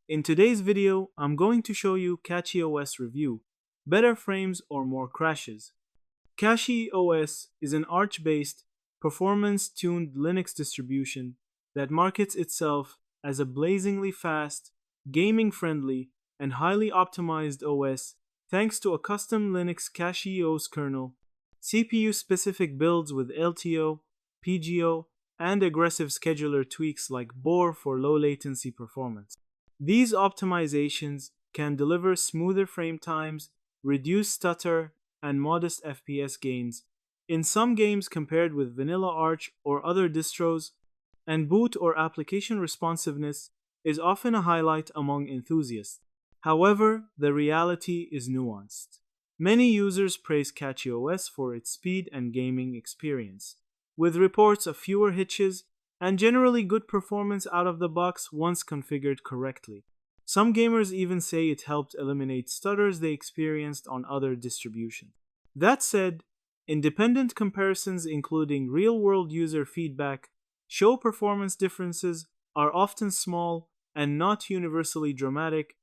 In today's video, I'm going to show you CachyOS review, better frames or more crashes. CachyOS is an Arch-based, performance-tuned Linux distribution that markets itself as a blazingly fast, gaming-friendly, and highly optimized OS thanks to a custom Linux CachyOS kernel, CPU-specific builds with LTO, PGO, and aggressive scheduler tweaks like BOR for low latency performance. These optimizations can deliver smoother frame times, reduce stutter, and modest FPS gains in some games compared with vanilla Arch or other distros, and boot or application responsiveness is often a highlight among enthusiasts. However, the reality is nuanced. Many users praise CachyOS for its speed and gaming experience, with reports of fewer hitches and generally good performance out of the box once configured correctly. Some gamers even say it helped eliminate stutters they experienced on other distributions. That said, independent comparisons including real-world user feedback show performance differences are often small and not universally dramatic,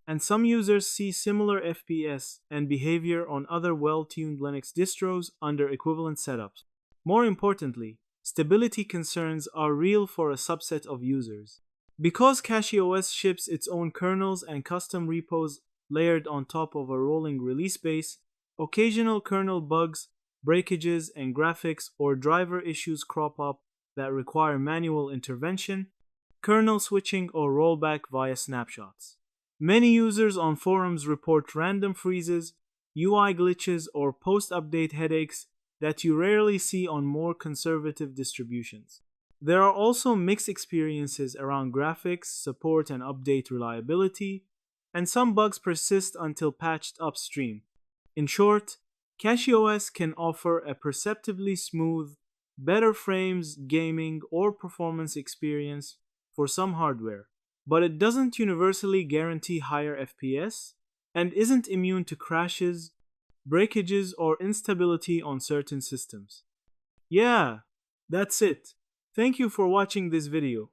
and some users see similar FPS and behavior on other well-tuned Linux distros under equivalent setups. More importantly, stability concerns are real for a subset of users. Because CachyOS ships its own kernels and custom repos layered on top of a rolling release base, occasional kernel bugs, breakages, and graphics or driver issues crop up that require manual intervention, kernel switching, or rollback via snapshots. Many users on forums report random freezes, UI glitches, or post-update headaches that you rarely see on more conservative distributions. There are also mixed experiences around graphics, support, and update reliability, and some bugs persist until patched upstream. In short, CachyOS can offer a perceptibly smooth, better frames, gaming, or performance experience for some hardware, but it doesn't universally guarantee higher FPS and isn't immune to crashes, breakages, or instability on certain systems. Yeah, that's it. Thank you for watching this video.